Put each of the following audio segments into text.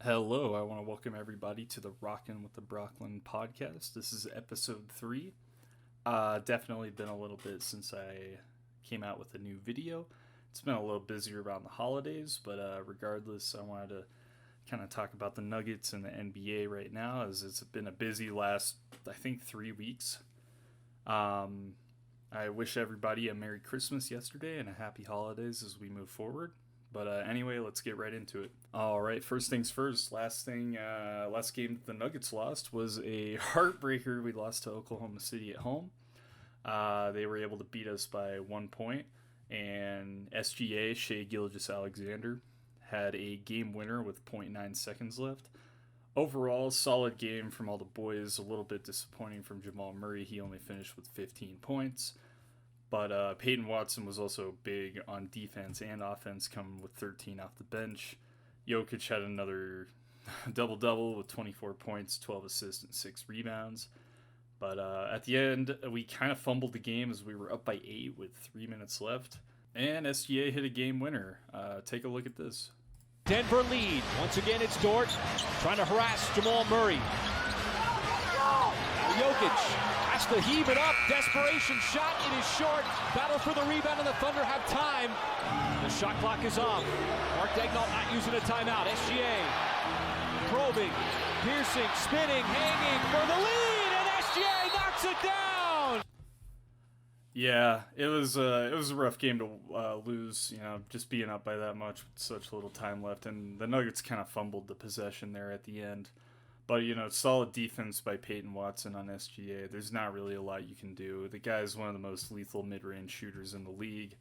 Hello, I want to welcome everybody to the Rockin with the Brocklin podcast. This is episode 3. Definitely been a little bit since I came out with a new video. It's been a little busier around the holidays, but regardless, I wanted to kind of talk about the Nuggets and the NBA right now, as it's been a busy last, I think, 3 weeks. I wish everybody a Merry Christmas yesterday and a Happy Holidays as we move forward. But anyway, let's get right into it. All right, first things first. Last game that the Nuggets lost was a heartbreaker. We lost to Oklahoma City at home. They were able to beat us by 1 point, and SGA, Shai Gilgeous-Alexander, had a game winner with 0.9 seconds left. Overall, solid game from all the boys. A little bit disappointing from Jamal Murray. He only finished with 15 points. But Peyton Watson was also big on defense and offense, coming with 13 off the bench. Jokic had another double-double with 24 points, 12 assists, and 6 rebounds. But at the end, we kind of fumbled the game as we were up by 8 with 3 minutes left. And SGA hit a game winner. Take a look at this. Denver lead. Once again, it's Dort trying to harass Jamal Murray. Jokic has to heave it up. Desperation shot. It is short. Battle for the rebound, and the Thunder have time. The shot clock is off. Mark Daigneault not using a timeout. SGA probing, piercing, spinning, hanging for the lead, and SGA knocks it down. Yeah, it was a rough game to lose, just being up by that much with such little time left, and the Nuggets kind of fumbled the possession there at the end. But, solid defense by Peyton Watson on SGA. There's not really a lot you can do. The guy's one of the most lethal mid-range shooters in the league.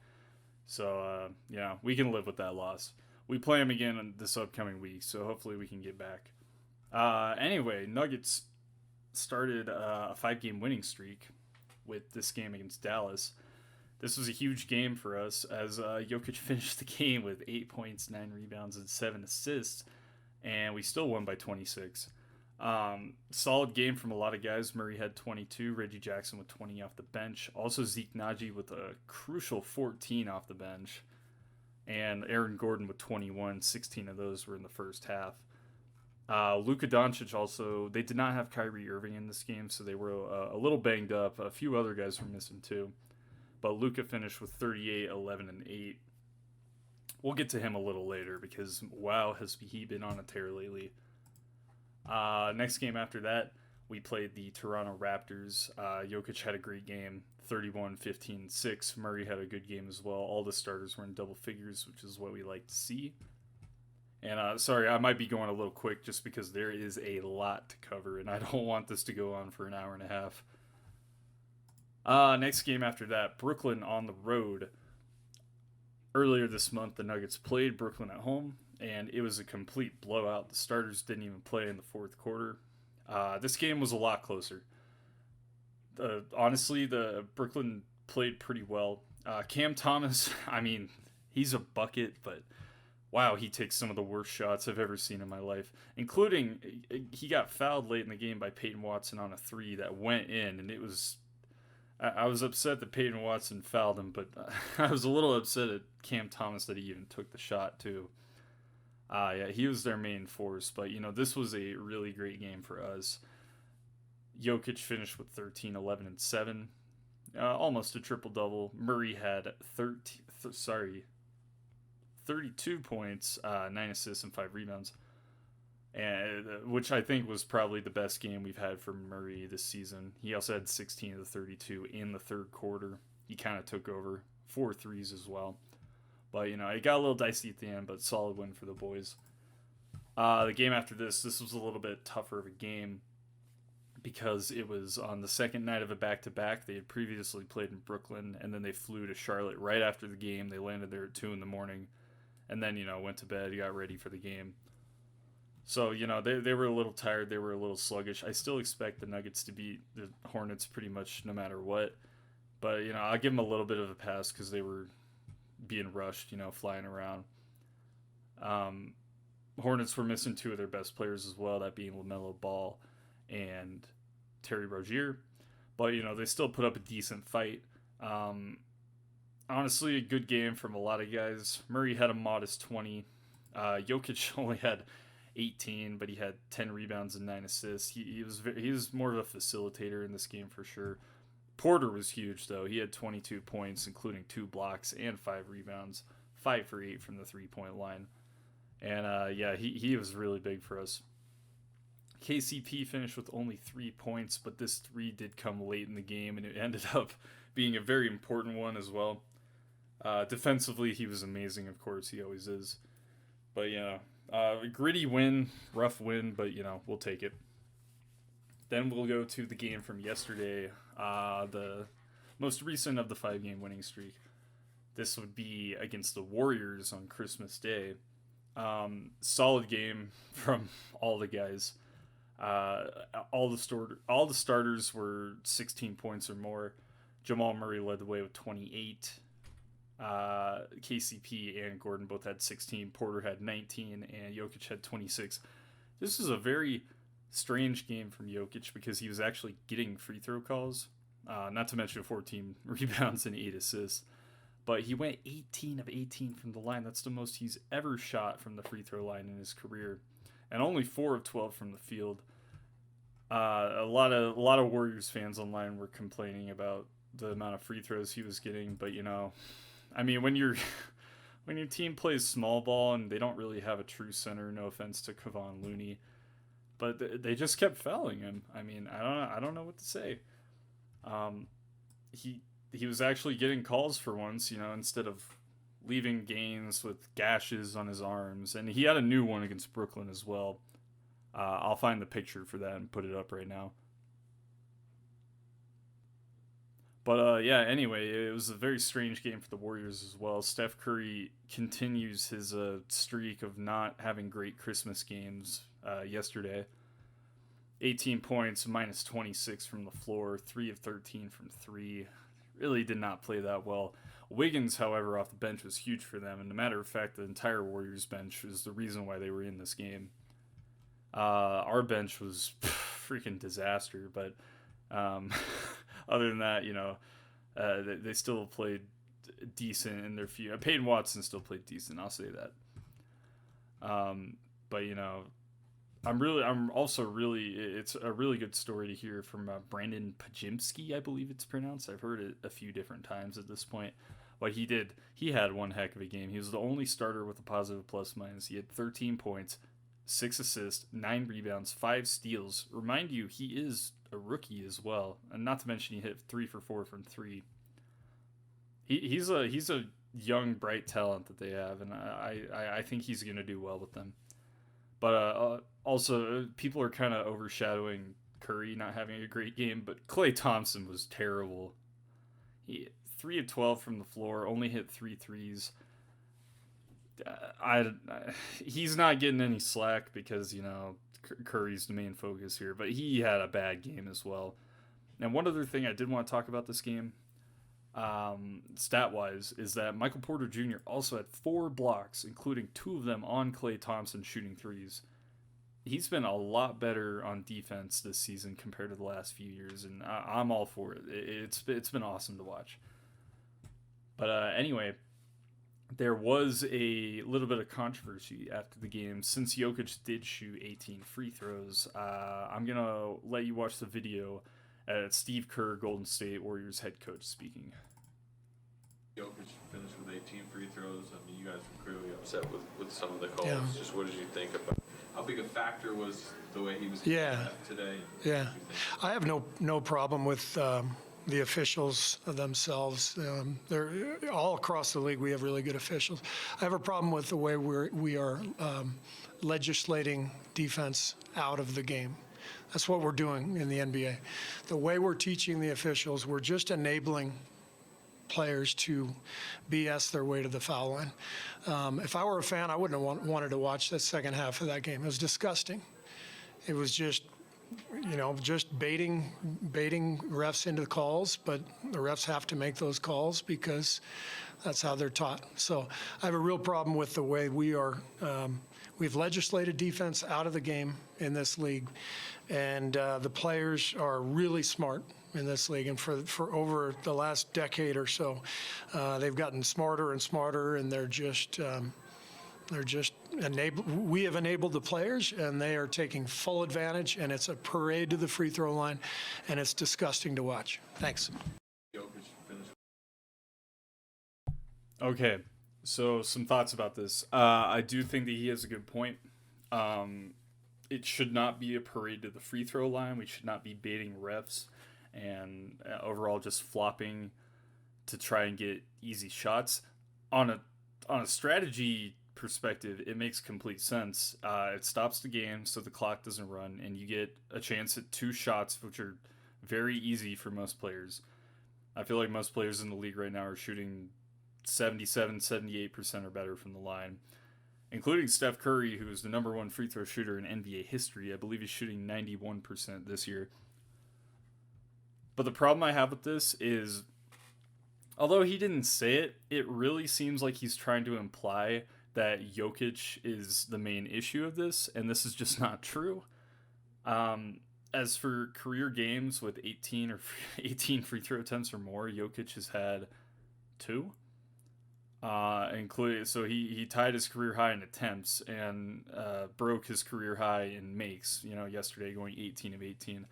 So, we can live with that loss. We play him again this upcoming week, so hopefully we can get back. Anyway, Nuggets started a 5-game winning streak with this game against Dallas. This was a huge game for us as Jokic finished the game with 8 points, 9 rebounds, and 7 assists, and we still won by 26. Solid game from a lot of guys. Murray had 22, Reggie Jackson with 20 off the bench. Also Zeke Naji with a crucial 14 off the bench. And Aaron Gordon with 21, 16 of those were in the first half. Luka Doncic also, they did not have Kyrie Irving in this game, so they were a little banged up. A few other guys were missing too. But Luka finished with 38, 11, and 8. We'll get to him a little later because, wow, has he been on a tear lately. Next game after that, we played the Toronto Raptors. Jokic had a great game, 31, 15, 6. Murray had a good game as well. All the starters were in double figures, which is what we like to see. And sorry, I might be going a little quick just because there is a lot to cover, and I don't want this to go on for an hour and a half. Next game after that, Brooklyn on the road. Earlier this month, the Nuggets played Brooklyn at home, and it was a complete blowout. The starters didn't even play in the fourth quarter. This game was a lot closer. Honestly, the Brooklyn played pretty well. Cam Thomas, he's a bucket, but wow, he takes some of the worst shots I've ever seen in my life, including he got fouled late in the game by Peyton Watson on a 3 that went in, and it was... I was upset that Peyton Watson fouled him, but I was a little upset at Cam Thomas that he even took the shot, too. Yeah, he was their main force, but, this was a really great game for us. Jokic finished with 13, 11, and 7. Almost a triple-double. Murray had 32 points, 9 assists, and 5 rebounds, and which I think was probably the best game we've had from Murray this season. He also had 16 of the 32 in the third quarter. He kind of took over 4 threes as well. But, it got a little dicey at the end, but solid win for the boys. The game after this was a little bit tougher of a game because it was on the second night of a back-to-back. They had previously played in Brooklyn, and then they flew to Charlotte right after the game. They landed there at 2 in the morning, and then, went to bed, got ready for the game. So, they were a little tired. They were a little sluggish. I still expect the Nuggets to beat the Hornets pretty much no matter what. But, I'll give them a little bit of a pass because they were being rushed, flying around. Hornets were missing 2 of their best players as well, that being LaMelo Ball and Terry Rozier. But, they still put up a decent fight. Honestly, a good game from a lot of guys. Murray had a modest 20. Jokic only had 18, but he had 10 rebounds and 9 assists. He was more of a facilitator in this game for sure. Porter was huge though. He had 22 points, including 2 blocks and 5 rebounds, 5 for 8 from the 3-point line. And he was really big for us. KCP finished with only 3 points, but this 3 did come late in the game, and it ended up being a very important one as well. Defensively, he was amazing, of course, he always is. But gritty win, rough win, but we'll take it. Then we'll go to the game from yesterday, the most recent of the 5-game winning streak. This would be against the Warriors on Christmas Day. Solid game from all the guys. All the starters were 16 points or more. Jamal Murray led the way with 28. KCP and Gordon both had 16. Porter had 19, and Jokic had 26. This is a very strange game from Jokic because he was actually getting free throw calls. Not to mention 14 rebounds and 8 assists. But he went 18 of 18 from the line. That's the most he's ever shot from the free throw line in his career. And only 4 of 12 from the field. A lot of Warriors fans online were complaining about the amount of free throws he was getting. But, when your team plays small ball and they don't really have a true center, no offense to Kevon Looney, but they just kept fouling him. I don't know what to say. He was actually getting calls for once, instead of leaving games with gashes on his arms. And he had a new one against Brooklyn as well. I'll find the picture for that and put it up right now. But anyway, it was a very strange game for the Warriors as well. Steph Curry continues his streak of not having great Christmas games yesterday. 18 points, minus 26 from the floor, 3 of 13 from 3. Really did not play that well. Wiggins, however, off the bench was huge for them. And a matter of fact, the entire Warriors bench was the reason why they were in this game. Our bench was freaking disaster. But other than that, they still played decent in their few. Peyton Watson still played decent, I'll say that. But I'm also really, it's a really good story to hear from Brandon Pajimski, I believe it's pronounced. I've heard it a few different times at this point. But he had one heck of a game. He was the only starter with a positive plus minus. He had 13 points, 6 assists, 9 rebounds, 5 steals. Remind you, he is a rookie as well. And not to mention he hit 3 for 4 from 3. He's a young, bright talent that they have, and I think he's going to do well with them. But also, people are kind of overshadowing Curry not having a great game, but Klay Thompson was terrible. He 3 of 12 from the floor, only hit 3 threes. He's not getting any slack because, Curry's the main focus here, but he had a bad game as well. And one other thing I did want to talk about this game, stat-wise, is that Michael Porter Jr. also had 4 blocks, including 2 of them on Klay Thompson shooting threes. He's been a lot better on defense this season compared to the last few years, and I'm all for it. It's been awesome to watch. But anyway, there was a little bit of controversy after the game. Since Jokic did shoot 18 free throws, I'm going to let you watch the video at Steve Kerr, Golden State Warriors head coach, speaking. Jokic finished with 18 free throws. You guys were clearly upset with some of the calls. Yeah. Just what did you think about how big a factor was the way he was today? Yeah. I have no problem with the officials themselves. They're all across the league. We have really good officials. I have a problem with the way we are legislating defense out of the game. That's what we're doing in the NBA. The way we're teaching the officials, we're just enabling players to BS their way to the foul line. If I were a fan, I wouldn't have wanted to watch the second half of that game. It was disgusting. It was just baiting refs into the calls, but the refs have to make those calls because that's how they're taught. So I have a real problem with the way we've legislated defense out of the game in this league, and the players are really smart in this league, and for over the last decade or so, they've gotten smarter and smarter, and they're just we have enabled the players, and they are taking full advantage, and it's a parade to the free throw line, and it's disgusting to watch. Thanks. Okay, so some thoughts about this. I do think that he has a good point. It should not be a parade to the free throw line. We should not be baiting refs and overall just flopping to try and get easy shots. On a strategy perspective, it makes complete sense. It stops the game so the clock doesn't run, and you get a chance at 2 shots, which are very easy for most players. I feel like most players in the league right now are shooting 77, 78% or better from the line, including Steph Curry, who is the number 1 free throw shooter in NBA history. I believe he's shooting 91% this year. But the problem I have with this is, although he didn't say it, it really seems like he's trying to imply that Jokic is the main issue of this, and this is just not true. As for career games with 18 free throw attempts or more, Jokic has had 2. Including, so he tied his career high in attempts and broke his career high in makes, yesterday, going 18 of 18.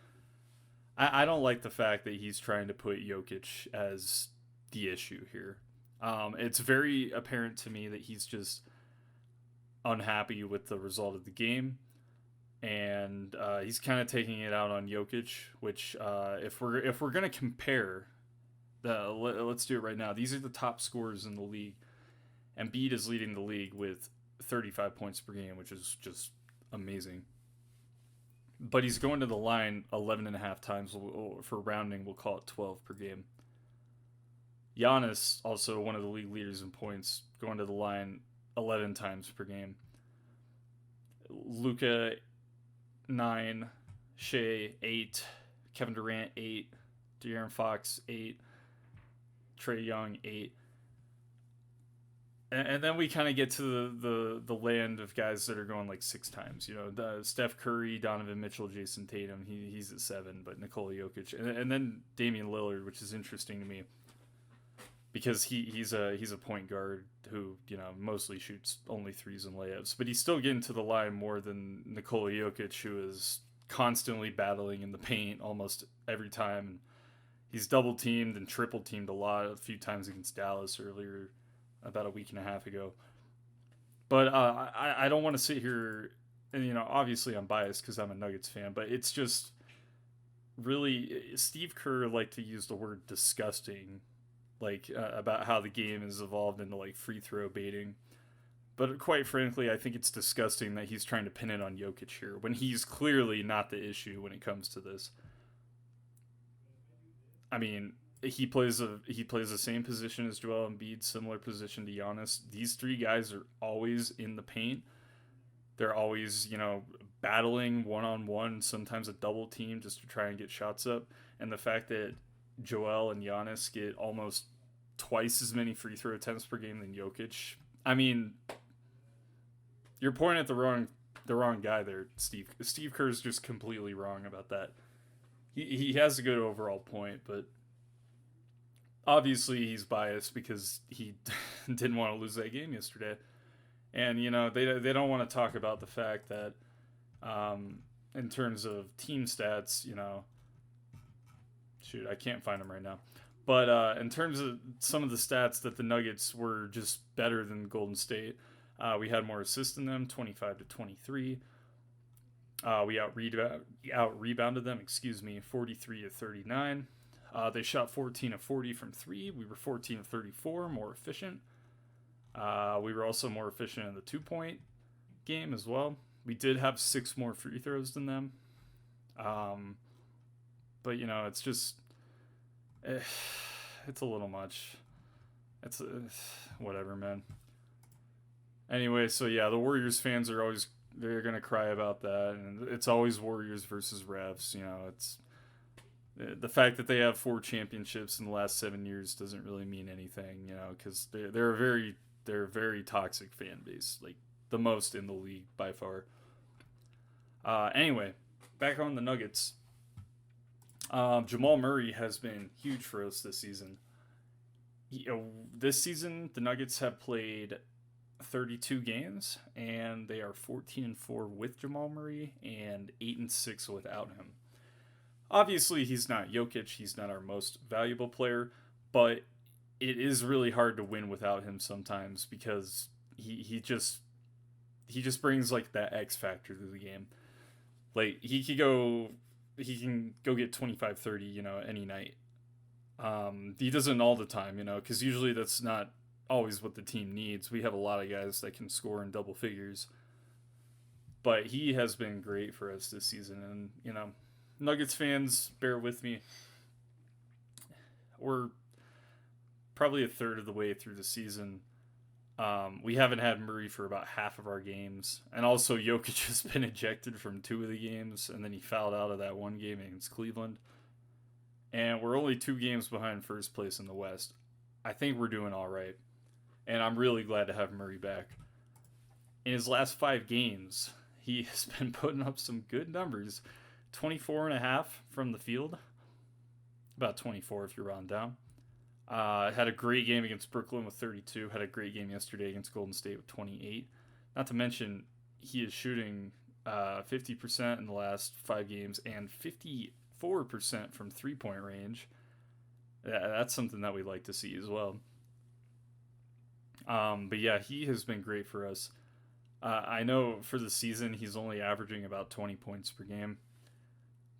I don't like the fact that he's trying to put Jokic as the issue here. It's very apparent to me that he's just unhappy with the result of the game, and he's kind of taking it out on Jokic, which if we're gonna compare, let's do it right now. These are the top scorers in the league. Embiid is leading the league with 35 points per game, which is just amazing. But he's going to the line 11 and a half times. For rounding, we'll call it 12 per game. Giannis, also one of the league leaders in points, going to the line 11 times per game. Luka, 9. Shea, 8. Kevin Durant, 8. De'Aaron Fox, 8. Trae Young, 8. And then we kind of get to the land of guys that are going like 6 times. Steph Curry, Donovan Mitchell, Jason Tatum. He's at 7, but Nikola Jokic, and then Damian Lillard, which is interesting to me because he's a point guard who mostly shoots only threes and layups, but he's still getting to the line more than Nikola Jokic, who is constantly battling in the paint almost every time. And he's double teamed and triple teamed a few times against Dallas earlier, about a week and a half ago. But I don't want to sit here, and obviously I'm biased because I'm a Nuggets fan, but it's just really, Steve Kerr liked to use the word disgusting, about how the game has evolved into free throw baiting. But quite frankly, I think it's disgusting that he's trying to pin it on Jokic here when he's clearly not the issue when it comes to this. I mean, he plays the same position as Joel Embiid, similar position to Giannis. These 3 guys are always in the paint. They're always, battling one-on-one, sometimes a double team just to try and get shots up. And the fact that Joel and Giannis get almost twice as many free throw attempts per game than Jokic. I mean, you're pointing at the wrong guy there, Steve. Steve Kerr's just completely wrong about that. He has a good overall point, but obviously he's biased because he didn't want to lose that game yesterday. And, they don't want to talk about the fact that in terms of team stats, shoot, I can't find them right now. But in terms of some of the stats that the Nuggets were just better than Golden State, we had more assists than them, 25 to 23. We out-rebounded them, 43 to 39. They shot 14 of 40 from 3. We were 14 of 34, more efficient. We were also more efficient in the 2-point game as well. We did have 6 more free throws than them. But, it's just... it's a little much. It's whatever, man. Anyway, so yeah, the Warriors fans they're going to cry about that. And it's always Warriors versus refs. It's... The fact that they have 4 championships in the last 7 years doesn't really mean anything, because they're a very toxic fan base, the most in the league by far. Anyway, back on the Nuggets. Jamal Murray has been huge for us this season. This season, the Nuggets have played 32 games, and they are 14-4 with Jamal Murray and 8-6 without him. Obviously, he's not Jokic. He's not our most valuable player, but it is really hard to win without him sometimes because he just brings like that X factor to the game. Like he can go get 25-30, any night. He doesn't all the time, because usually that's not always what the team needs. We have a lot of guys that can score in double figures, but he has been great for us this season. And Nuggets fans, bear with me. We're probably a third of the way through the season. We haven't had Murray for about half of our games. And also Jokic has been ejected from 2 of the games, and then he fouled out of that one game against Cleveland. And we're only 2 games behind first place in the West. I think we're doing all right. And I'm really glad to have Murray back. In his last 5 games, he has been putting up some good numbers. 24.5 from the field. About 24 if you round down. Had a great game against Brooklyn with 32. Had a great game yesterday against Golden State with 28. Not to mention, he is shooting 50% in the last 5 games and 54% from three-point range. That's something that we like to see as well. But yeah, he has been great for us. I know for the season he's only averaging about 20 points per game,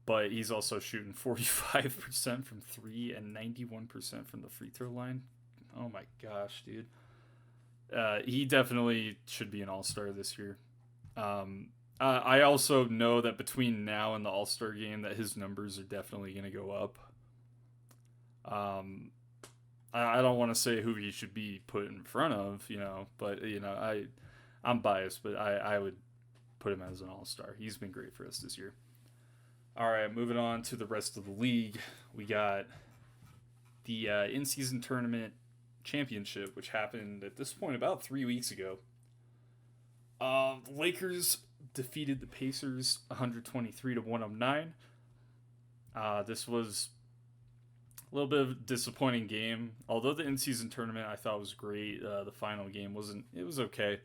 but he's also shooting 45% from 3 and 91% from the free throw line. Oh my gosh, dude. He definitely should be an all-star this year. I also know that between now and the all-star game that his numbers are definitely going to go up. I don't want to say who he should be put in front of, but I'm biased, but I would put him as an all-star. He's been great for us this year. All right, moving on to the rest of the league. We got the in-season tournament championship, which happened at this point about 3 weeks ago. The Lakers defeated the Pacers 123-109. This was a little bit of a disappointing game. Although the in-season tournament I thought was great, the final game wasn't. It was okay.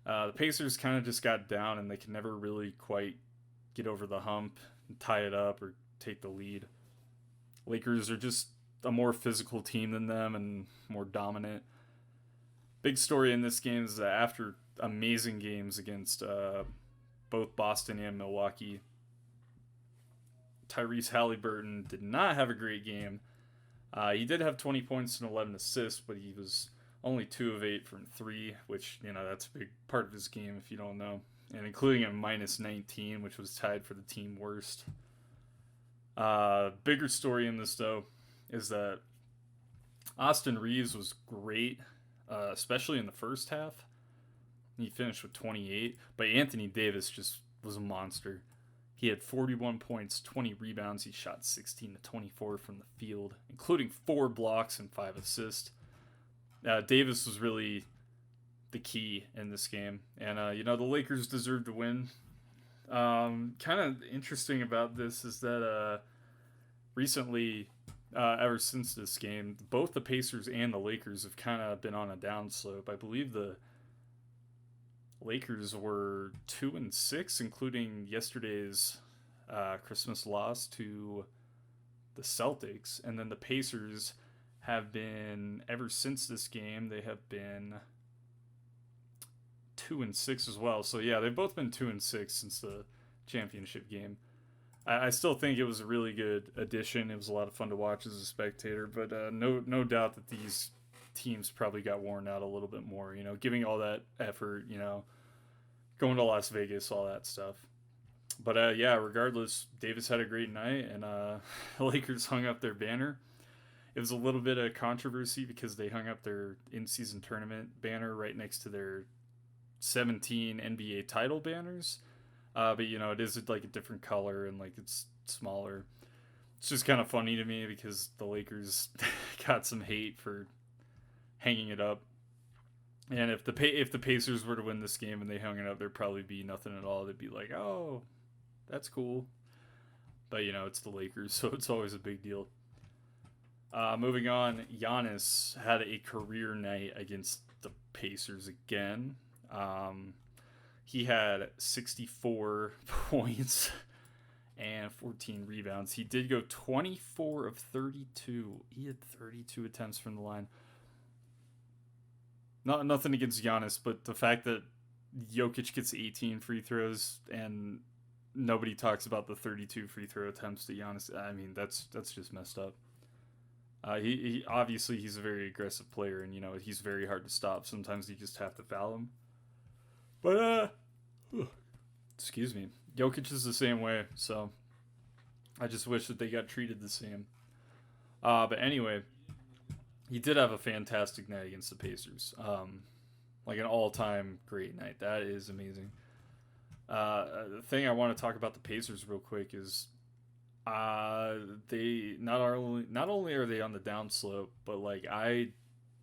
The Pacers kind of just got down, and they could never really quite get over the hump and tie it up or take the lead. Lakers are just a more physical team than them and more dominant. Big story in this game is that after amazing games against both Boston and Milwaukee, Tyrese Halliburton did not have a great game. He did have 20 points and 11 assists, but he was only 2 of 8 from 3, which, that's a big part of his game if you don't know. And including a minus 19, which was tied for the team worst. Bigger story in this, though, is that Austin Reeves was great, especially in the first half. He finished with 28, but Anthony Davis just was a monster. He had 41 points, 20 rebounds. He shot 16 to 24 from the field, including 4 blocks and 5 assists. Davis was really the key in this game. And, the Lakers deserved to win. Kind of interesting about this is that recently, ever since this game, both the Pacers and the Lakers have kind of been on a downslope. I believe the Lakers were 2-6, including yesterday's Christmas loss to the Celtics. And then the Pacers have been, ever since this game, they have been 2-6 as well. So yeah, they've both been 2-6 since the championship game. I still think it was a really good addition. It was a lot of fun to watch as a spectator, but no doubt that these teams probably got worn out a little bit more, giving all that effort, going to Las Vegas, all that stuff. But yeah, regardless, Davis had a great night, and the Lakers hung up their banner. It was a little bit of controversy because they hung up their in-season tournament banner right next to their 17 NBA title banners. But, it is like a different color and like it's smaller. It's just kind of funny to me because the Lakers got some hate for hanging it up. And if the Pacers were to win this game and they hung it up, there'd probably be nothing at all. They'd be like, oh, that's cool. But, it's the Lakers, so it's always a big deal. Moving on, Giannis had a career night against the Pacers again. He had 64 points and 14 rebounds. He did go 24 of 32. He had 32 attempts from the line. Nothing against Giannis, but the fact that Jokic gets 18 free throws and nobody talks about the 32 free throw attempts to Giannis, I mean, that's just messed up. He obviously he's a very aggressive player, and he's very hard to stop. Sometimes you just have to foul him. But excuse me, Jokic is the same way. So I just wish that they got treated the same. But anyway, he did have a fantastic night against the Pacers. Like an all-time great night. That is amazing. The thing I want to talk about the Pacers real quick is they not only are they on the downslope, but like I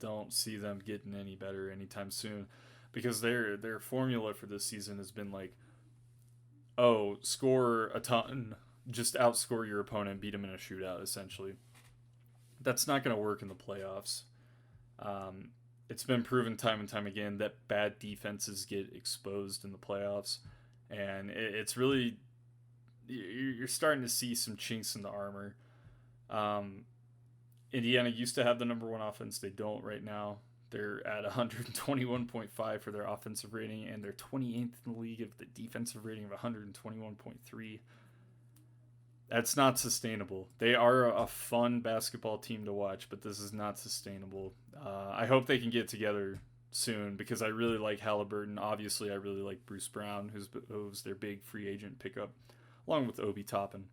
don't see them getting any better anytime soon, because their formula for this season has been like, score a ton, just outscore your opponent, beat them in a shootout. Essentially, that's not going to work in the playoffs. It's been proven time and time again that bad defenses get exposed in the playoffs, and it's really, you're starting to see some chinks in the armor. Indiana used to have the number one offense. They don't right now. They're at 121.5 for their offensive rating, and they're 28th in the league of the defensive rating of 121.3. That's not sustainable. They are a fun basketball team to watch, but this is not sustainable. I hope they can get together soon, because I really like Halliburton. Obviously, I really like Bruce Brown, who's their big free agent pickup, along with Obi Toppin.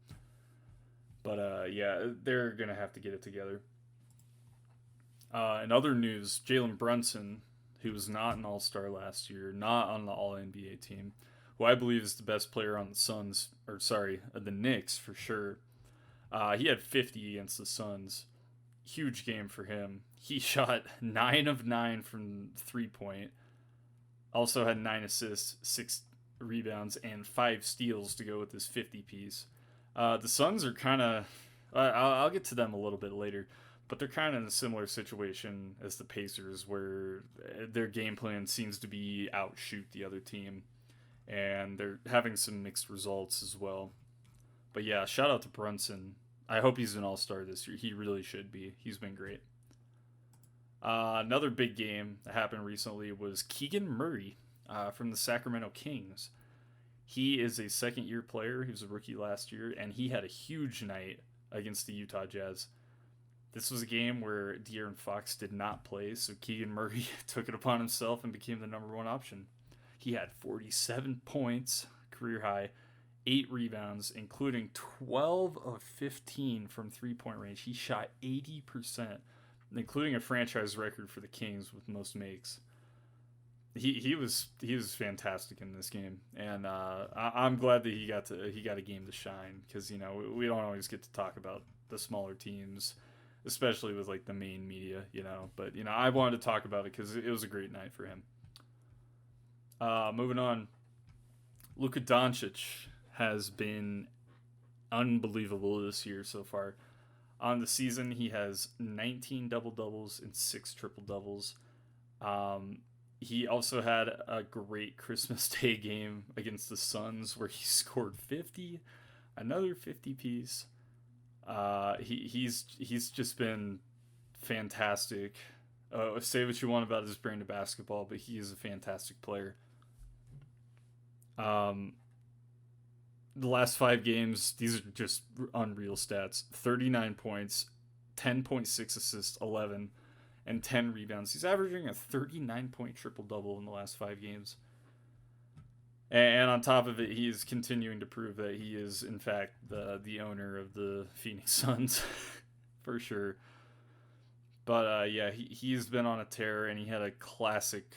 But yeah, they're going to have to get it together. In other news, Jalen Brunson, who was not an All-Star last year, not on the All-NBA team, who I believe is the best player on the Knicks for sure. He had 50 against the Suns. Huge game for him. He shot 9 of 9 from 3-point. Also had 9 assists, 6 rebounds, and 5 steals to go with his 50 piece. The Suns are kind of, I'll get to them a little bit later, but they're kind of in a similar situation as the Pacers, where their game plan seems to be outshoot the other team, and they're having some mixed results as well. But yeah, shout out to Brunson. I hope he's an all-star this year. He really should be. He's been great. Another big game that happened recently was Keegan Murray from the Sacramento Kings. He is a second-year player. He was a rookie last year, and he had a huge night against the Utah Jazz. This was a game where De'Aaron Fox did not play, so Keegan Murray took it upon himself and became the number one option. He had 47 points, career high, 8 rebounds, including 12 of 15 from three-point range. He shot 80%, including a franchise record for the Kings with most makes. He was fantastic in this game, and I'm glad that he got a game to shine, because we don't always get to talk about the smaller teams, especially with like the main media, But I wanted to talk about it because it was a great night for him. Moving on, Luka Doncic has been unbelievable this year so far. On the season, he has 19 double-doubles and 6 triple-doubles. He also had a great Christmas Day game against the Suns where he scored 50, another 50 piece. He's just been fantastic. Say what you want about his brand of basketball, but he is a fantastic player. The last 5 games, these are just unreal stats. 39 points, 10.6 assists, 11, and 10 rebounds. He's averaging a 39-point triple-double in the last 5 games. And on top of it, he is continuing to prove that he is, in fact, the owner of the Phoenix Suns, for sure. But, yeah, he's been on a tear, and he had a classic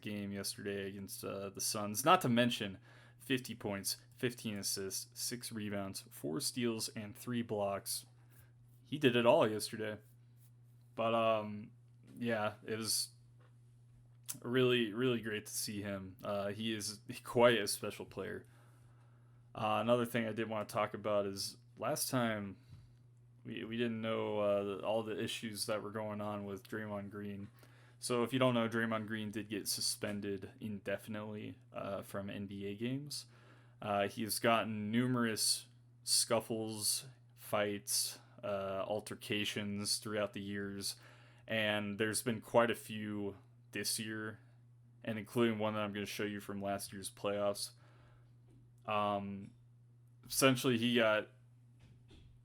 game yesterday against the Suns. Not to mention 50 points, 15 assists, 6 rebounds, 4 steals, and 3 blocks. He did it all yesterday. But, yeah, it was really, really great to see him. He is quite a special player. Another thing I did want to talk about is last time We didn't know all the issues that were going on with Draymond Green. So if you don't know, Draymond Green did get suspended indefinitely from NBA games. He has gotten numerous scuffles, fights, altercations throughout the years, and there's been quite a few this year, and including one that I'm going to show you from last year's playoffs. Essentially, he got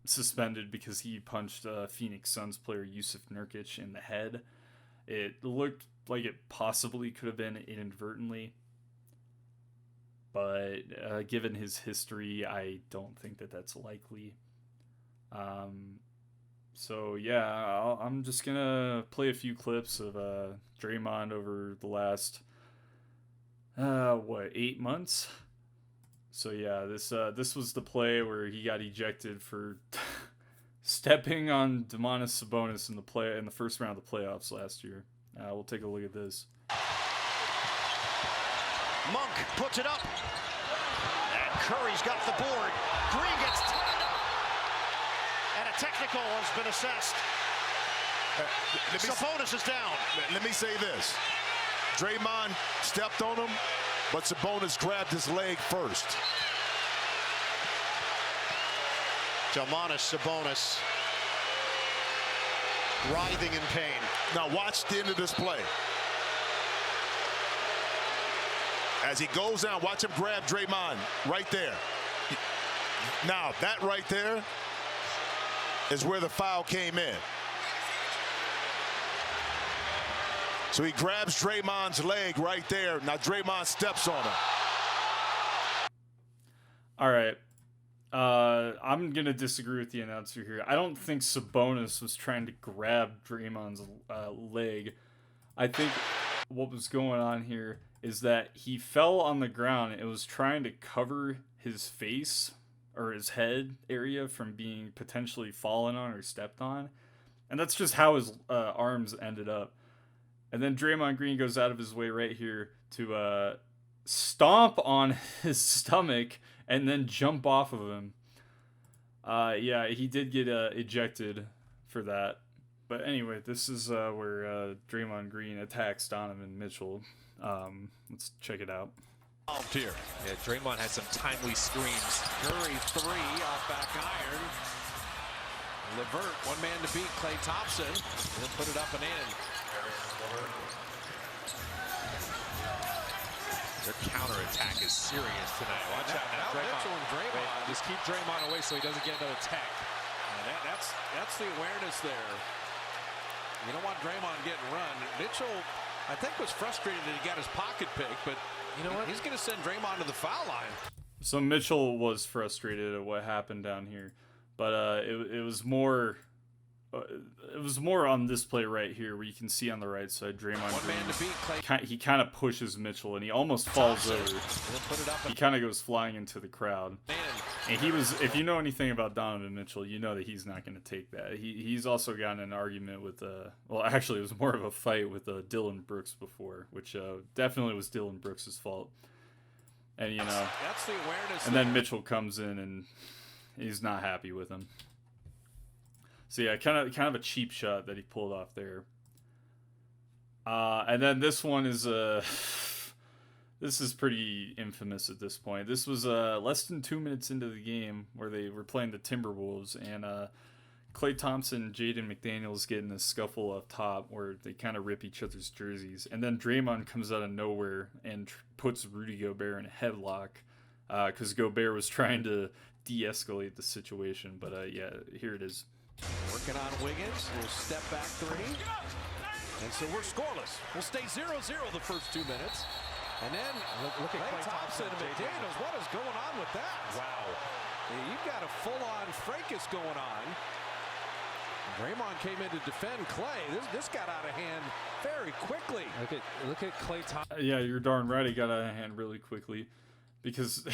suspended because he punched Phoenix Suns player Yusuf Nurkic in the head. It looked like it possibly could have been inadvertently, but given his history, I don't think that that's likely. So yeah, I'm just gonna play a few clips of Draymond over the last 8 months. So yeah, this was the play where he got ejected for stepping on Domantas Sabonis in the first round of the playoffs last year. We'll take a look at this. Monk puts it up, and Curry's got the board. Green gets tied up, and a technical has been assessed. Sabonis is down. Let me say this. Draymond stepped on him, but Sabonis grabbed his leg first. Domantas Sabonis writhing in pain. Now watch the end of this play. As he goes down, watch him grab Draymond right there. Now that right there is where the foul came in. So he grabs Draymond's leg right there. Now Draymond steps on him. All right. I'm going to disagree with the announcer here. I don't think Sabonis was trying to grab Draymond's leg. I think what was going on here is that he fell on the ground. It was trying to cover his face or his head area from being potentially fallen on or stepped on. And that's just how his arms ended up. And then Draymond Green goes out of his way right here to stomp on his stomach and then jump off of him. Yeah, he did get ejected for that. But anyway, this is where Draymond Green attacks Donovan Mitchell. Let's check it out. Here. Yeah, Draymond had some timely screams. Curry 3 off back iron. Levert, one man to beat, Klay Thompson. And then put it up and in. Their counterattack is serious tonight. Watch out now, Draymond. Just keep Draymond away so he doesn't get another tech. That's the awareness there. You don't want Draymond getting run. Mitchell, I think, was frustrated that he got his pocket picked, but you know what? He's going to send Draymond to the foul line. So Mitchell was frustrated at what happened down here, but it was more on this play right here where you can see on the right side Draymond Green, he kind of pushes Mitchell and he almost falls over. He kind of goes flying into the crowd. And he was, if you know anything about Donovan Mitchell, you know that he's not going to take that. He's also gotten an argument with, well, actually it was more of a fight with Dylan Brooks before, which definitely was Dylan Brooks' fault. And, you know, that's the awareness. And then Mitchell comes in and he's not happy with him. So yeah, kind of a cheap shot that he pulled off there. And then this one is this is pretty infamous at this point. This was less than 2 minutes into the game where they were playing the Timberwolves, and Klay Thompson and Jaden McDaniels get in a scuffle up top where they kind of rip each other's jerseys, and then Draymond comes out of nowhere and puts Rudy Gobert in a headlock because Gobert was trying to de-escalate the situation. But yeah, here it is. Working on Wiggins, we'll step back 3. And so we're scoreless. We'll stay 0-0 the first 2 minutes. And then look at Klay Thompson and McDaniels. What is going on with that? Wow. You've got a full-on fracas going on. Draymond came in to defend Klay. This got out of hand very quickly. Look at Klay Thompson. Yeah, you're darn right. He got out of hand really quickly because.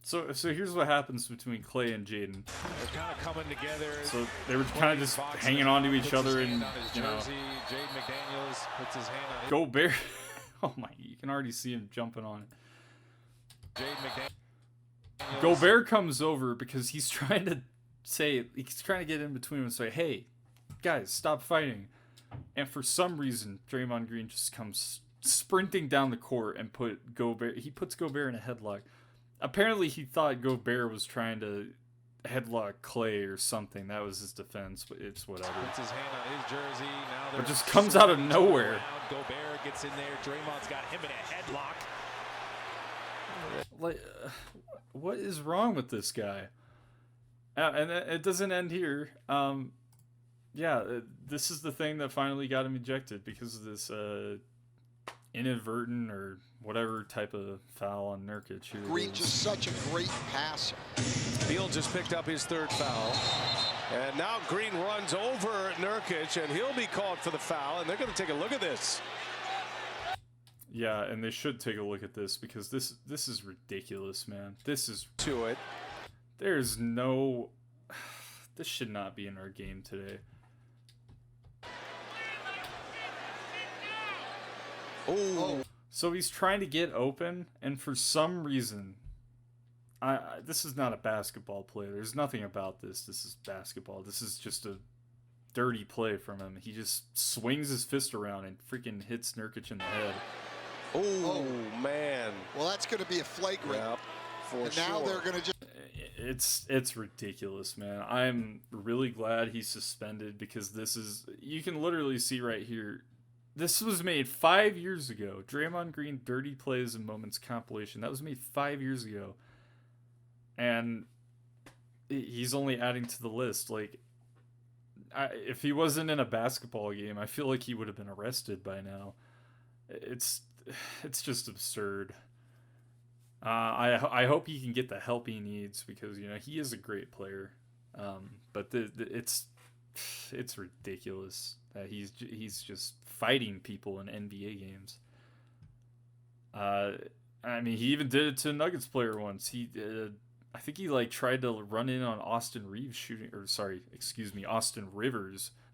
So here's what happens between Klay and Jaden. They're kind of coming together. So they were kind of just hanging on to each other, and you know, Jaden McDaniels puts his hand on it. Gobert. Oh my! You can already see him jumping on it. Jaden McDaniels. Gobert comes over because he's trying to he's trying to get in between them and say, hey, guys, stop fighting. And for some reason, Draymond Green just comes sprinting down the court and puts Gobert in a headlock. Apparently, he thought Gobert was trying to headlock Clay or something. That was his defense, but it's whatever. Puts his hand on his jersey. Now it just comes out of nowhere. Gobert gets in there. Draymond's got him in a headlock. Like, what is wrong with this guy? And it doesn't end here. This is the thing that finally got him ejected because of this inadvertent or whatever type of foul on Nurkic. Green just such a great passer. Beal just picked up his third foul. And now Green runs over Nurkic, and he'll be called for the foul, and they're going to take a look at this. Yeah, and they should take a look at this because this is ridiculous, man. This is to it. There's no... This should not be in our game today. Oh. So he's trying to get open, and for some reason, this is not a basketball play. There's nothing about this. This is basketball. This is just a dirty play from him. He just swings his fist around and freaking hits Nurkic in the head. Oh, man. Well, that's going to be a flagrant. Yep, for and sure. now they're going to just... It's ridiculous, man. I'm really glad he's suspended because this is... You can literally see right here... This was made 5 years ago. Draymond Green Dirty Plays and Moments compilation. That was made 5 years ago. And he's only adding to the list. Like, if he wasn't in a basketball game, I feel like he would have been arrested by now. It's just absurd. I hope he can get the help he needs because, you know, he is a great player. But it's ridiculous that he's just fighting people in NBA games. I mean, he even did it to a Nuggets player once. I think he tried to run in on Austin Rivers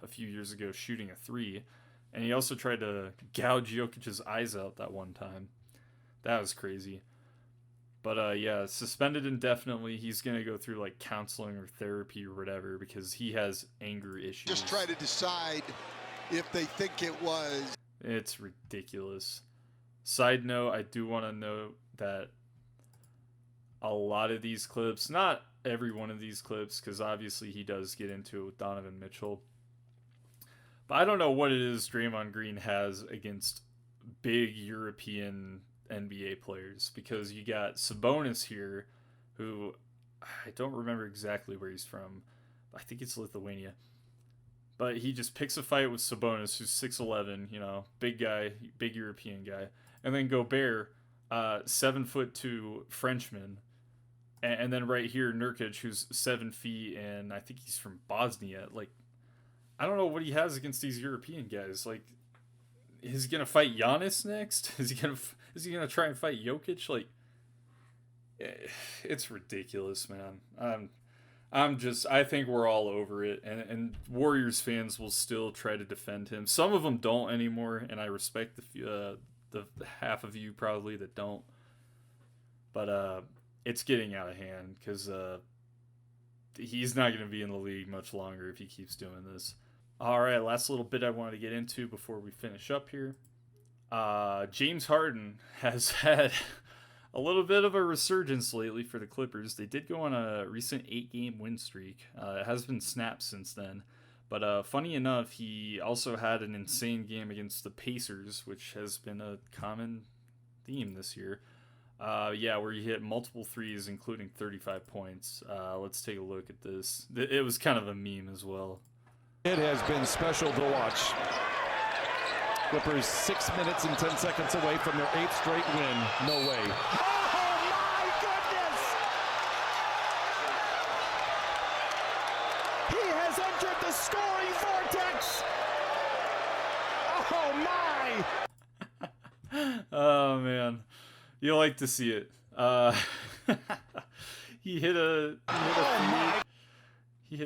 a few years ago shooting a three, and he also tried to gouge Jokic's eyes out that one time. That was crazy. But yeah, suspended indefinitely. He's gonna go through counseling or therapy or whatever because he has anger issues. Just try to decide if they think it was. It's ridiculous. Side note, I do want to note that a lot of these clips, not every one of these clips, because obviously he does get into it with Donovan Mitchell. But I don't know what it is Draymond Green has against big European NBA players, because you got Sabonis here, who I don't remember exactly where he's from. I think it's Lithuania. But he just picks a fight with Sabonis, who's 6'11", big guy, big European guy. And then Gobert, 7'2" Frenchman. And then right here, Nurkic, who's 7 feet, and I think he's from Bosnia. I don't know what he has against these European guys. Is he gonna fight Giannis next? Is he gonna try and fight Jokic? It's ridiculous, man. I think we're all over it, and Warriors fans will still try to defend him. Some of them don't anymore, and I respect the half of you probably that don't. But it's getting out of hand because he's not going to be in the league much longer if he keeps doing this. All right, last little bit I wanted to get into before we finish up here. James Harden has had a little bit of a resurgence lately for the Clippers. They did go on a recent 8-game win streak. It has been snapped since then. But funny enough, he also had an insane game against the Pacers, which has been a common theme this year. Where he hit multiple threes, including 35 points. Let's take a look at this. It was kind of a meme as well. It has been special to watch. Clippers 6 minutes and 10 seconds away from their 8th straight win. No way. Oh, my goodness! He has entered the scoring vortex! Oh, my! Oh, man. You like to see it. He hit a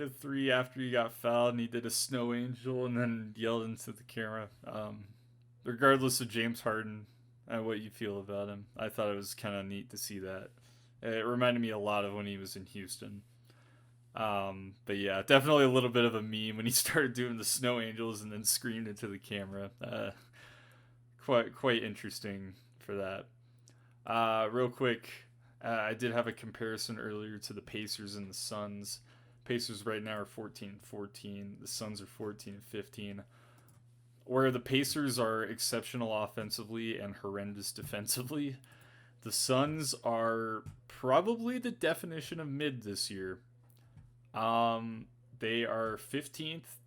three after he got fouled, and he did a snow angel and then yelled into the camera. Regardless of James Harden and what you feel about him, I thought it was kind of neat to see that. It reminded me a lot of when he was in Houston. But yeah, definitely a little bit of a meme when he started doing the snow angels and then screamed into the camera. Quite interesting for that. Real quick, I did have a comparison earlier to the Pacers and the Suns. Pacers right now are 14-14. The Suns are 14-15. Where the Pacers are exceptional offensively and horrendous defensively, the Suns are probably the definition of mid this year. They are 15th,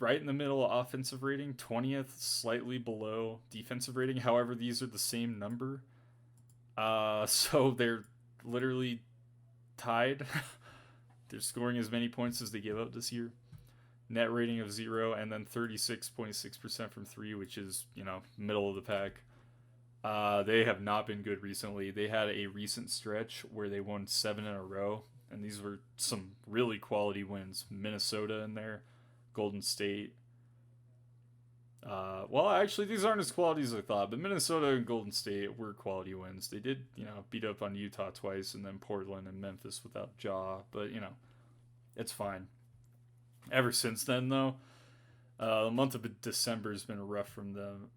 right in the middle of offensive rating, 20th, slightly below defensive rating. However, these are the same number. So they're literally tied. They're scoring as many points as they give up this year. Net rating of 0, and then 36.6% from 3, which is, middle of the pack. They have not been good recently. They had a recent stretch where they won 7 in a row, and these were some really quality wins. Minnesota in there, Golden State. Well, actually, these aren't as quality as I thought, but Minnesota and Golden State were quality wins. They did, beat up on Utah twice, and then Portland and Memphis without Ja, but, it's fine. Ever since then, though, the month of December has been rough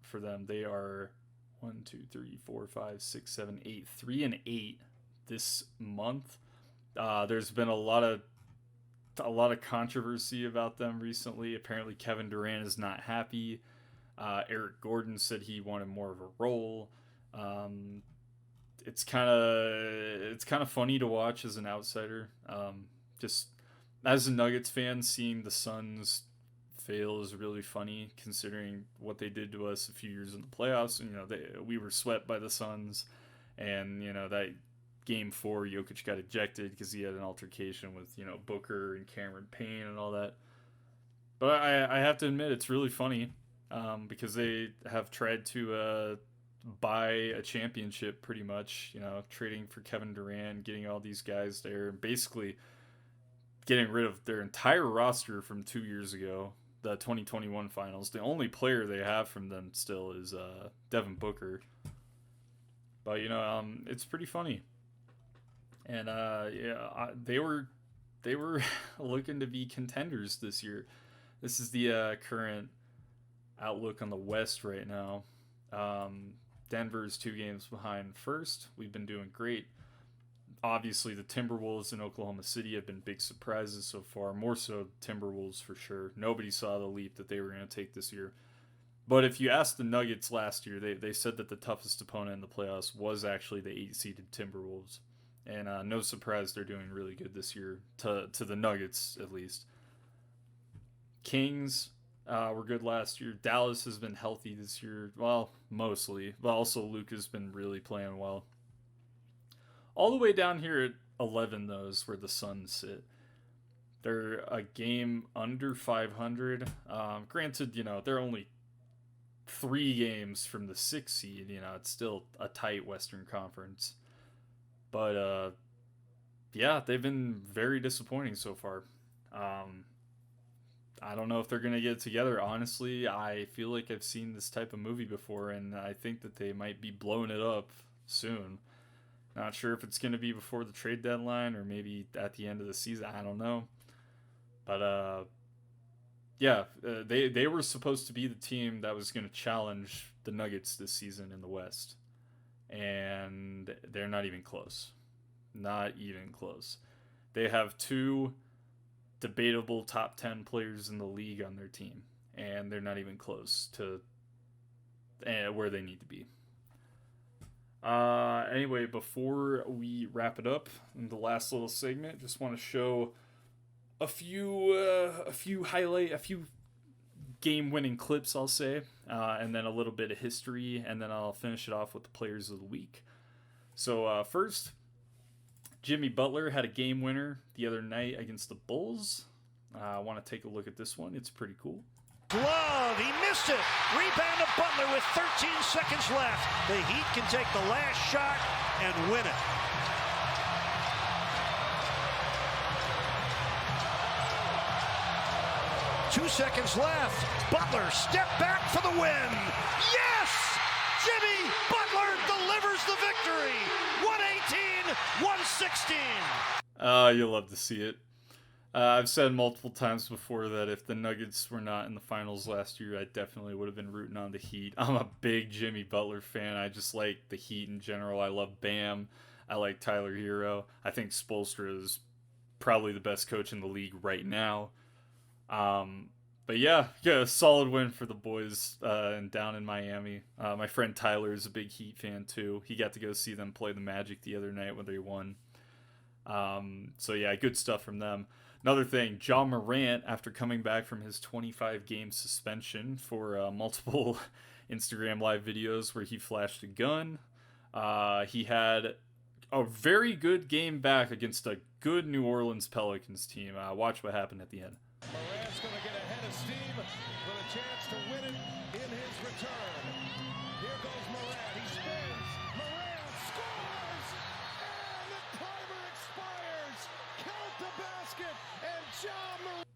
for them. They are 1, 2, 3, 4, 5, 6, 7, 8, 3-8 this month. There's been a lot of controversy about them recently. Apparently, Kevin Durant is not happy. Eric Gordon said he wanted more of a role. It's kind of funny to watch as an outsider. Just as a Nuggets fan, seeing the Suns fail is really funny, considering what they did to us a few years in the playoffs. We were swept by the Suns, and that Game 4, Jokic got ejected because he had an altercation with Booker and Cameron Payne and all that. But I have to admit, it's really funny because they have tried to buy a championship pretty much. Trading for Kevin Durant, getting all these guys there, and basically getting rid of their entire roster from 2 years ago, the 2021 finals. The only player they have from them still is Devin Booker. But it's pretty funny. And they were looking to be contenders this year. This is the current outlook on the West right now. Denver's 2 games behind first. We've been doing great. Obviously, the Timberwolves in Oklahoma City have been big surprises so far. More so Timberwolves for sure. Nobody saw the leap that they were going to take this year. But if you asked the Nuggets last year, they said that the toughest opponent in the playoffs was actually the 8-seeded Timberwolves. And no surprise, they're doing really good this year, to the Nuggets at least. Kings were good last year. Dallas has been healthy this year. Well, mostly. But also Luka's been really playing well. All the way down here at 11, though, is where the Suns sit. They're a game under 500. Granted, they're only 3 games from the 6th seed. It's still a tight Western Conference. But, yeah, they've been very disappointing so far. I don't know if they're going to get it together. Honestly, I feel like I've seen this type of movie before, and I think that they might be blowing it up soon. Not sure if it's going to be before the trade deadline or maybe at the end of the season. I don't know. But, yeah, they were supposed to be the team that was going to challenge the Nuggets this season in the West. And they're not even close. Not even close. They have 2 debatable top 10 players in the league on their team, and they're not even close to where they need to be. Anyway, before we wrap it up in the last little segment, just want to show a few game-winning clips, I'll say, and then a little bit of history, and then I'll finish it off with the players of the week. So first, Jimmy Butler had a game winner the other night against the Bulls. I want to take a look at this one. It's pretty cool. Glove, he missed it. Rebound to Butler with 13 seconds left. The Heat can take the last shot and win it. Two seconds left. Butler, step back for the win. Yes! Jimmy Butler delivers the victory. 118-116. You'll love to see it. I've said multiple times before that if the Nuggets were not in the finals last year, I definitely would have been rooting on the Heat. I'm a big Jimmy Butler fan. I just like the Heat in general. I love Bam. I like Tyler Hero. I think Spoelstra is probably the best coach in the league right now. But yeah, a solid win for the boys and down in Miami. My friend Tyler is a big Heat fan too. He got to go see them play the Magic the other night when they won. So yeah, good stuff from them. Another thing, Ja Morant, after coming back from his 25-game suspension for multiple Instagram live videos where he flashed a gun, he had a very good game back against a good New Orleans Pelicans team. Watch what happened at the end. Morant's going to get ahead of steam with a chance to win it in his return. Here goes Morant. He spins. Morant scores! And the timer expires. Count the basket. And Ja Morant.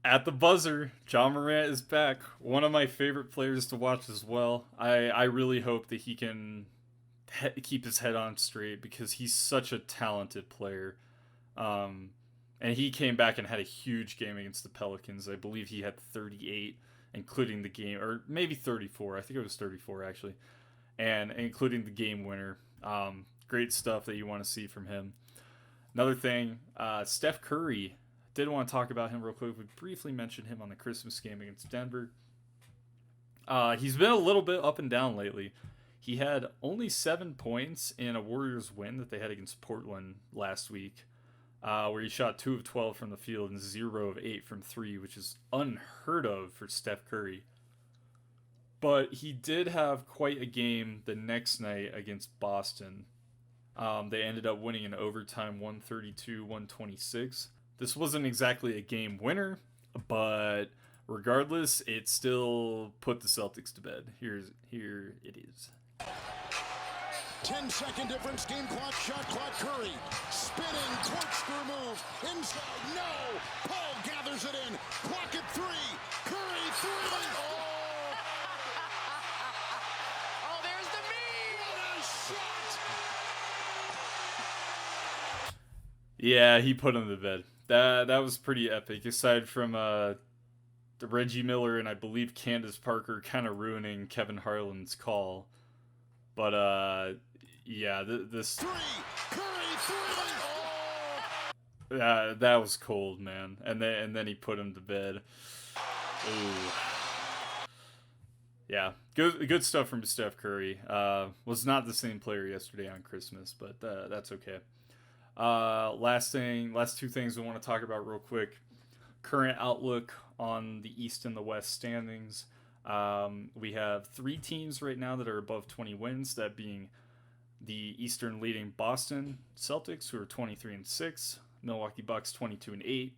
At the buzzer, Ja Morant is back. One of my favorite players to watch as well. I really hope that he can keep his head on straight because he's such a talented player. And he came back and had a huge game against the Pelicans. I believe he had 38, including the game, or maybe 34. I think it was 34, actually. And including the game winner. Great stuff that you want to see from him. Another thing, Steph Curry. Did want to talk about him real quick. We briefly mentioned him on the Christmas game against Denver. He's been a little bit up and down lately. He had only 7 points in a Warriors win that they had against Portland last week. Where he shot 2 of 12 from the field and 0 of 8 from 3, which is unheard of for Steph Curry. But he did have quite a game the next night against Boston. They ended up winning in overtime 132-126. This wasn't exactly a game winner, but regardless, it still put the Celtics to bed. Here it is. 10-second difference, game clock, shot clock, Curry. Spinning, corkscrew move, inside, no! Paul gathers it in, clock at 3, Curry, 3! Oh, there's the meme! What a shot! Yeah, he put him to bed. That was pretty epic, aside from Reggie Miller and I believe Candace Parker kind of ruining Kevin Harlan's call. But, yeah, this... 3, Curry, 3! That was cold, man. And then he put him to bed. Ooh. Yeah, good stuff from Steph Curry. Was not the same player yesterday on Christmas, but that's okay. Last two things we want to talk about real quick. Current outlook on the East and the West standings. We have 3 teams right now that are above 20 wins, that being the Eastern leading Boston Celtics, who are 23-6, Milwaukee Bucks 22-8,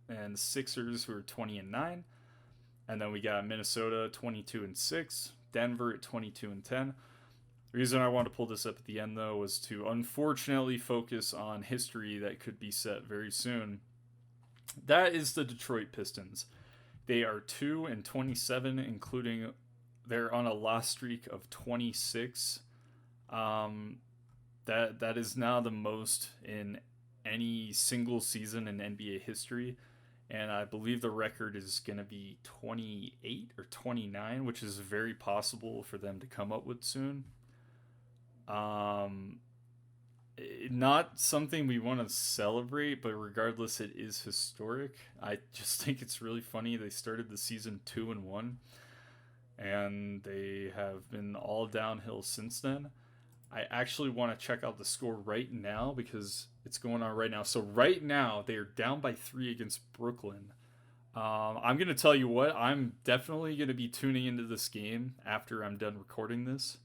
and the Sixers, who are 20-9. And then we got Minnesota 22-6, Denver at 22-10. The reason I wanted to pull this up at the end, though, was to unfortunately focus on history that could be set very soon. That is the Detroit Pistons. They are 2-27, including they're on a loss streak of 26. That is now the most in any single season in NBA history, and I believe the record is going to be 28 or 29, which is very possible for them to come up with soon. Not something we want to celebrate, but regardless, it is historic. I just think it's really funny. They started the season 2-1, and they have been all downhill since then. I actually want to check out the score right now because it's going on right now. So right now, they are down by 3 against Brooklyn. I'm going to tell you what, I'm definitely going to be tuning into this game after I'm done recording this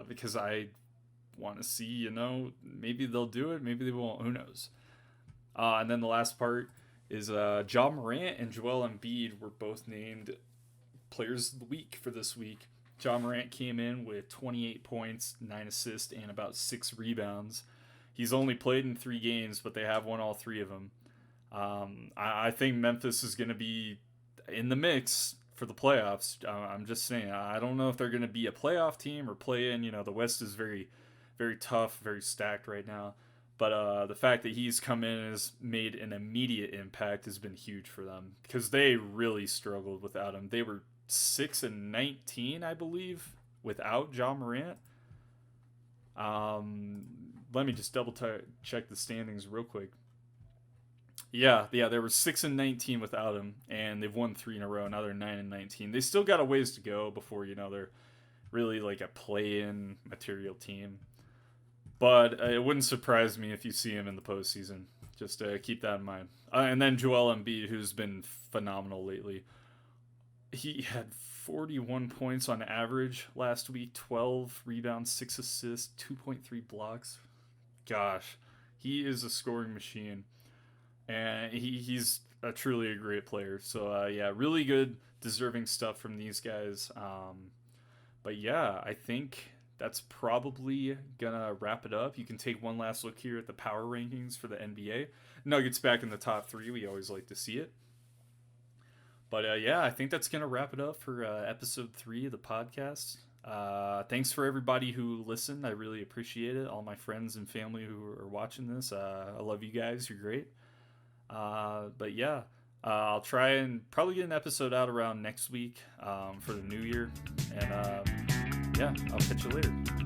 because I want to see, maybe they'll do it, maybe they won't, who knows. And then the last part is Ja Morant and Joel Embiid were both named Players of the Week for this week. Ja Morant came in with 28 points, 9 assists, and about 6 rebounds. He's only played in 3 games, but they have won all 3 of them. I think Memphis is going to be in the mix for the playoffs. I'm just saying, I don't know if they're going to be a playoff team or play in. The West is very, very tough, very stacked right now. But the fact that he's come in and has made an immediate impact has been huge for them because they really struggled without him. They were 6-19, I believe, without Ja Morant. Let me just double check the standings real quick. Yeah, they were 6-19 without him, and they've won 3 in a row. Now they're 9-19. They still got a ways to go before they're really like a play-in material team. But it wouldn't surprise me if you see him in the postseason. Just keep that in mind. And then Joel Embiid, who's been phenomenal lately. He had 41 points on average last week, 12 rebounds, 6 assists, 2.3 blocks. Gosh, he is a scoring machine. And he's truly a great player. So, yeah, really good, deserving stuff from these guys. But, yeah, I think that's probably going to wrap it up. You can take one last look here at the power rankings for the NBA. Nuggets back in the top 3. We always like to see it. But, yeah, I think that's going to wrap it up for episode 3 of the podcast. Thanks for everybody who listened. I really appreciate it. All my friends and family who are watching this. I love you guys. You're great. But, yeah, I'll try and probably get an episode out around next week for the new year. And, yeah, I'll catch you later.